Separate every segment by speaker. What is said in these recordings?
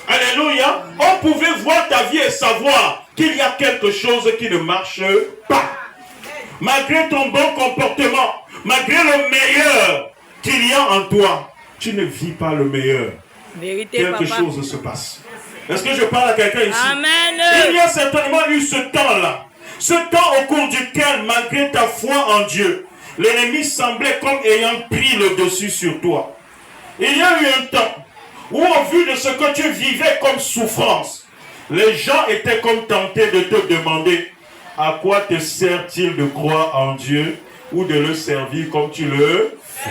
Speaker 1: Alléluia. On pouvait voir ta vie et savoir qu'il y a quelque chose qui ne marche pas. Malgré ton bon comportement, malgré le meilleur qu'il y a en toi, tu ne vis pas le meilleur.
Speaker 2: Vérité,
Speaker 1: Quelque
Speaker 2: papa.
Speaker 1: chose se passe. Est-ce que je parle à quelqu'un ici?
Speaker 2: Amen.
Speaker 1: Il y a certainement eu ce temps-là. Ce temps au cours duquel, malgré ta foi en Dieu, l'ennemi semblait comme ayant pris le dessus sur toi. Il y a eu un temps où, au vu de ce que tu vivais comme souffrance, les gens étaient comme tentés de te demander à quoi te sert-il de croire en Dieu ou de le servir comme tu le fais.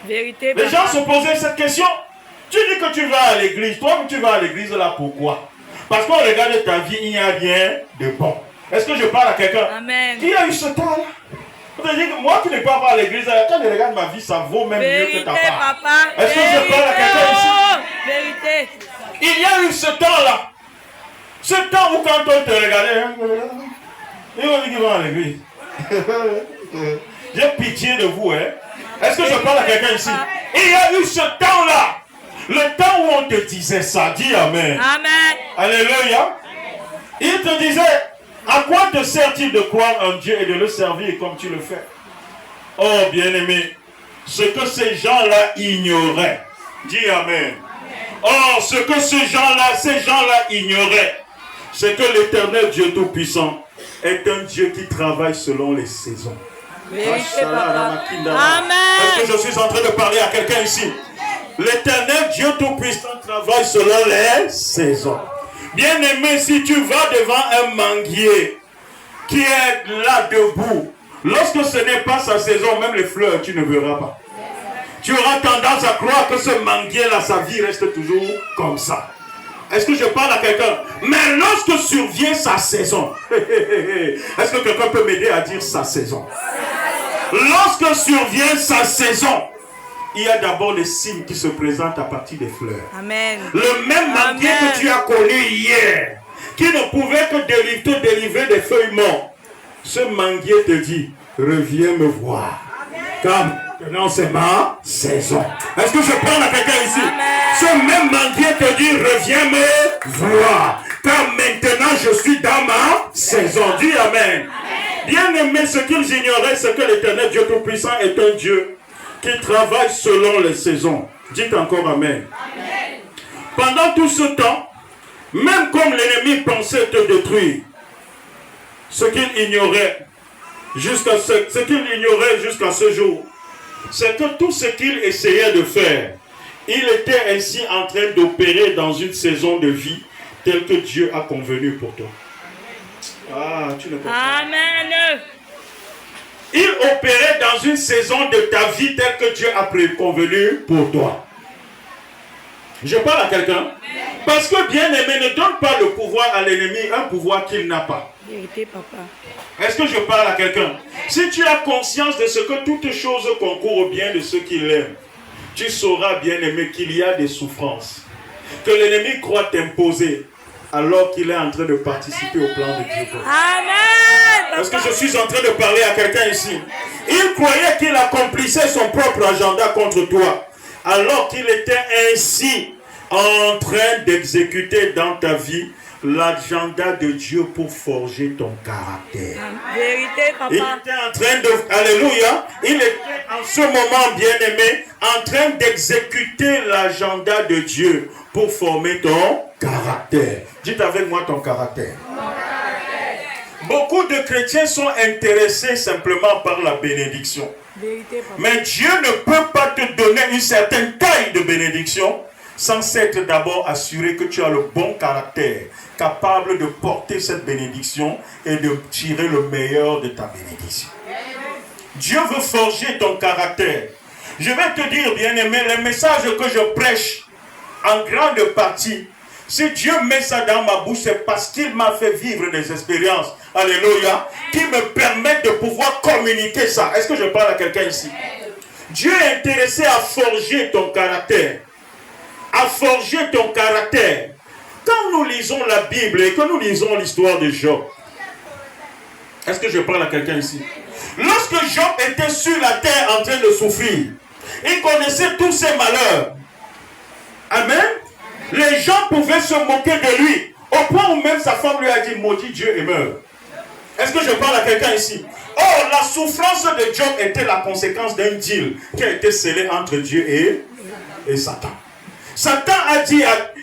Speaker 2: Vérité,
Speaker 1: Les gens
Speaker 2: papa.
Speaker 1: se posaient cette question. Tu dis que tu vas à l'église. Toi, tu vas à l'église là, pourquoi? Parce qu'on regarde ta vie, il n'y a rien de bon. Est-ce que je parle à quelqu'un?
Speaker 2: Amen.
Speaker 1: Il y a eu ce temps-là. Moi qui ne pars pas à l'église, quand je regarde ma vie, ça vaut même
Speaker 2: Vérité,
Speaker 1: mieux que ta part.
Speaker 2: papa.
Speaker 1: Est-ce que je parle à quelqu'un ici?
Speaker 2: Vérité.
Speaker 1: Il y a eu ce temps-là. Ce temps où quand on te regardait, et on dit qu'ils vont à l'église. J'ai pitié de vous, hein. Est-ce que je parle à quelqu'un ici? Il y a eu ce temps-là. Le temps où on te disait ça. Dis Amen.
Speaker 2: Amen.
Speaker 1: Alléluia. Il te disait, à quoi te sert-il de croire en Dieu et de le servir comme tu le fais? Oh, bien-aimé, ce que ces gens-là ignoraient. Dis Amen. Oh, ce que ces gens-là ignoraient, c'est que l'Éternel Dieu Tout-Puissant est un Dieu qui travaille selon les saisons.
Speaker 2: Vérité, papa. Amen.
Speaker 1: Est-ce que je suis en train de parler à quelqu'un ici? L'Éternel Dieu Tout-Puissant travaille selon les saisons. Bien-aimé, si tu vas devant un manguier qui est là debout, lorsque ce n'est pas sa saison, même les fleurs, tu ne verras pas. Tu auras tendance à croire que ce manguier-là, sa vie reste toujours comme ça. Est-ce que je parle à quelqu'un? Mais lorsque survient sa saison, est-ce que quelqu'un peut m'aider à dire sa saison? Lorsque survient sa saison, il y a d'abord les signes qui se présentent à partir des fleurs.
Speaker 2: Amen.
Speaker 1: Le même manguier
Speaker 2: Amen.
Speaker 1: que tu as connu hier, qui ne pouvait que te délivrer des feuilles mortes, ce manguier te dit, reviens me voir. Car maintenant c'est ma saison. Est-ce que je parle à quelqu'un ici?
Speaker 2: Amen.
Speaker 1: Ce même manguier te dit, reviens me voir. Car maintenant je suis dans ma saison. Dis Amen. Bien aimé, ce qu'ils ignoraient, c'est que l'Éternel Dieu Tout-Puissant est un Dieu qui travaille selon les saisons. Dites encore Amen. Amen. Pendant tout ce temps, même comme l'ennemi pensait te détruire, ce qu'il ignorait jusqu'à ce jour, c'est que tout ce qu'il essayait de faire, il était ainsi en train d'opérer dans une saison de vie telle que Dieu a convenu pour toi. Ah, tu ne comprends pas.
Speaker 2: Amen.
Speaker 1: Il opérait dans une saison de ta vie telle que Dieu a préconvenu pour toi. Je parle à quelqu'un. Parce que bien-aimé, ne donne pas le pouvoir à l'ennemi, un pouvoir qu'il n'a pas.
Speaker 2: Vérité, papa.
Speaker 1: Est-ce que je parle à quelqu'un? Si tu as conscience de ce que toutes choses concourent au bien de ceux qui l'aiment, tu sauras, bien-aimé, qu'il y a des souffrances que l'ennemi croit t'imposer alors qu'il est en train de participer au plan de Dieu.
Speaker 2: Amen.
Speaker 1: Est-ce que je suis en train de parler à quelqu'un ici? Il croyait qu'il accomplissait son propre agenda contre toi, alors qu'il était ainsi en train d'exécuter dans ta vie l'agenda de Dieu pour forger ton caractère.
Speaker 2: Vérité,
Speaker 1: Il était
Speaker 2: papa.
Speaker 1: en train de... Alléluia. Il était en ce moment, bien-aimé, en train d'exécuter l'agenda de Dieu pour former ton caractère. Dites avec moi ton caractère. Beaucoup de chrétiens sont intéressés simplement par la bénédiction.
Speaker 2: Vérité, papa.
Speaker 1: Mais Dieu ne peut pas te donner une certaine taille de bénédiction sans s'être d'abord assuré que tu as le bon caractère, capable de porter cette bénédiction et de tirer le meilleur de ta bénédiction. Dieu veut forger ton caractère. Je vais te dire, bien-aimé, le message que je prêche, en grande partie, si Dieu met ça dans ma bouche, c'est parce qu'il m'a fait vivre des expériences, alléluia, qui me permettent de pouvoir communiquer ça. Est-ce que je parle à quelqu'un ici? Dieu est intéressé à forger ton caractère. À forger ton caractère. Quand nous lisons la Bible et que nous lisons l'histoire de Job, est-ce que je parle à quelqu'un ici? Lorsque Job était sur la terre en train de souffrir, il connaissait tous ses malheurs. Amen. Les gens pouvaient se moquer de lui, au point où même sa femme lui a dit, maudit Dieu et meurt. Est-ce que je parle à quelqu'un ici? Or, la souffrance de Job était la conséquence d'un deal qui a été scellé entre Dieu et Satan.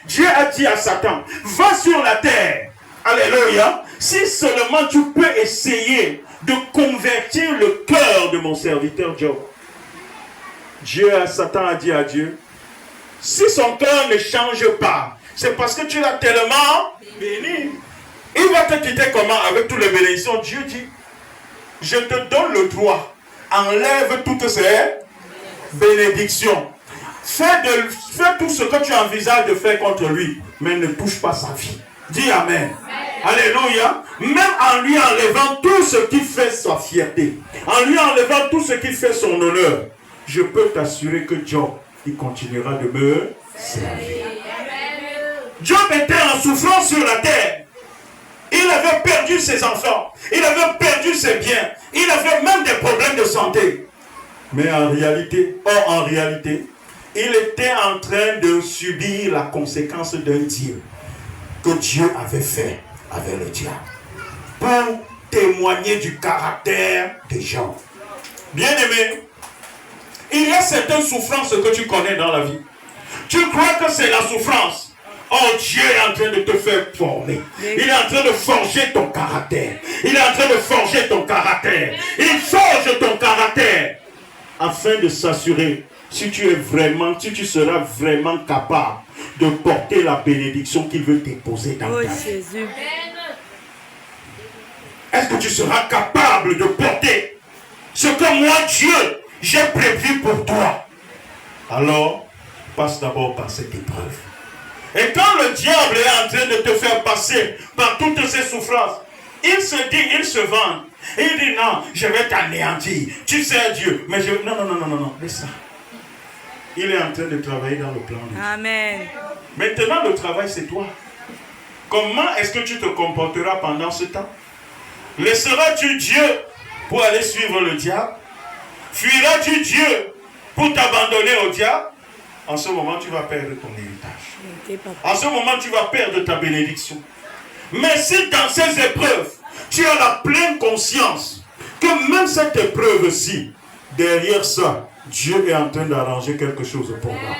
Speaker 1: Dieu a dit à Satan, va sur la terre. Alléluia. Si seulement tu peux essayer de convertir le cœur de mon serviteur Job. Satan a dit à Dieu, si son cœur ne change pas, c'est parce que tu l'as tellement béni. Il va te quitter comment? Avec toutes les bénédictions. Dieu dit, je te donne le droit. Enlève toutes ces bénédictions. Fais tout ce que tu envisages de faire contre lui, mais ne touche pas sa vie. Dis Amen. Alléluia. Même en lui enlevant tout ce qui fait sa fierté, en lui enlevant tout ce qui fait son honneur, je peux t'assurer que Job, il continuera de me servir. Job était en souffrance sur la terre. Il avait perdu ses enfants. Il avait perdu ses biens. Il avait même des problèmes de santé. Mais en réalité, il était en train de subir la conséquence d'un deal que Dieu avait fait avec le diable. Pour témoigner du caractère des gens. Bien-aimé, il y a certaines souffrances que tu connais dans la vie. Tu crois que c'est la souffrance. Oh, Dieu est en train de te faire former. Il est en train de forger ton caractère. Il est en train de forger ton caractère. Il forge ton caractère afin de s'assurer si tu seras vraiment capable de porter la bénédiction qu'il veut déposer dans ta vie.
Speaker 2: Jésus.
Speaker 1: Est-ce que tu seras capable de porter ce que moi, Dieu, j'ai prévu pour toi? Alors, passe d'abord par cette épreuve. Et quand le diable est en train de te faire passer par toutes ces souffrances, il se vante. Et il dit non, je vais t'anéantir. Tu sais Dieu. Mais non, laisse ça. Il est en train de travailler dans le plan de Dieu.
Speaker 2: Amen.
Speaker 1: Maintenant, le travail, c'est toi. Comment est-ce que tu te comporteras pendant ce temps? Laisseras-tu Dieu pour aller suivre le diable? Fuiras-tu Dieu pour t'abandonner au diable? En ce moment, tu vas perdre ton héritage. En ce moment, tu vas perdre ta bénédiction. Mais si dans ces épreuves, tu as la pleine conscience que même cette épreuve-ci, derrière ça, Dieu est en train d'arranger quelque chose pour toi.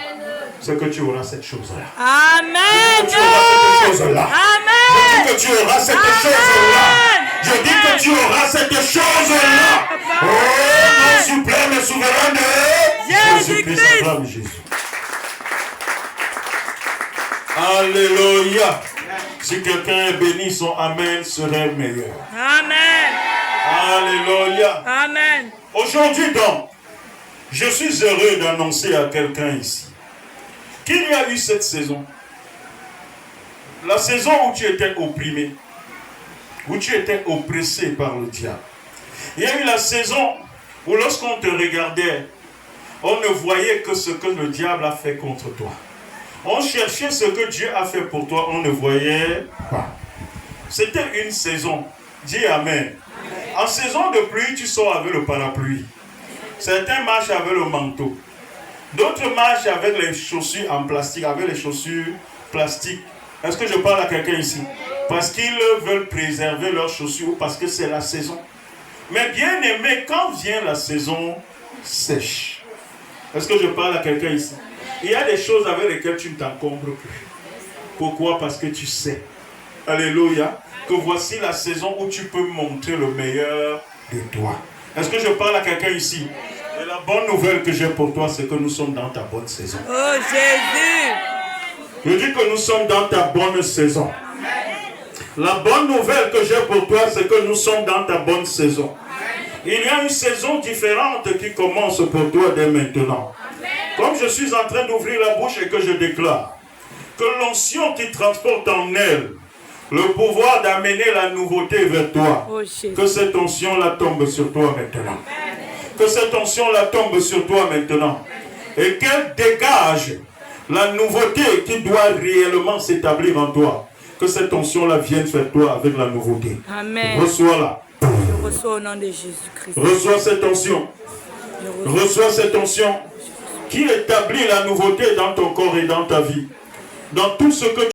Speaker 1: C'est que tu auras cette chose-là.
Speaker 2: Amen.
Speaker 1: Tu auras cette chose-là.
Speaker 2: Amen.
Speaker 1: Je dis que tu auras cette chose-là. Je dis que tu auras cette chose-là. Oh, mon suprême et souverain de Jésus-Christ. Acclame Jésus. Alléluia. Si quelqu'un est béni, son Amen serait meilleur.
Speaker 2: Amen.
Speaker 1: Alléluia.
Speaker 2: Amen.
Speaker 1: Aujourd'hui donc, je suis heureux d'annoncer à quelqu'un ici qu'il y a eu cette saison. La saison où tu étais opprimé, où tu étais oppressé par le diable. Il y a eu la saison où lorsqu'on te regardait, on ne voyait que ce que le diable a fait contre toi. On cherchait ce que Dieu a fait pour toi, on ne voyait pas. C'était une saison. Dis Amen. En saison de pluie, tu sors avec le parapluie. Certains marchent avec le manteau. D'autres marchent avec les chaussures en plastique, avec les chaussures plastiques. Est-ce que je parle à quelqu'un ici? Parce qu'ils veulent préserver leurs chaussures ou parce que c'est la saison. Mais bien aimé, quand vient la saison sèche, est-ce que je parle à quelqu'un ici? Il y a des choses avec lesquelles tu ne t'encombres plus. Pourquoi? Parce que tu sais, alléluia, que voici la saison où tu peux montrer le meilleur de toi. Est-ce que je parle à quelqu'un ici? Et la bonne nouvelle que j'ai pour toi, c'est que nous sommes dans ta bonne saison.
Speaker 2: Oh Jésus.
Speaker 1: Je dis que nous sommes dans ta bonne saison. La bonne nouvelle que j'ai pour toi, c'est que nous sommes dans ta bonne saison. Il y a une saison différente qui commence pour toi dès maintenant. Comme je suis en train d'ouvrir la bouche et que je déclare que l'onction qui transporte en elle le pouvoir d'amener la nouveauté vers toi, que cette onction-là tombe sur toi maintenant. Que cette onction-là tombe sur toi maintenant. Et qu'elle dégage la nouveauté qui doit réellement s'établir en toi. Que cette onction-là vienne vers toi avec la nouveauté.
Speaker 2: Amen.
Speaker 1: Reçois-la.
Speaker 2: Je reçois au nom de Jésus-Christ.
Speaker 1: Reçois cette onction. Reçois cette onction qui établit la nouveauté dans ton corps et dans ta vie. dans tout ce que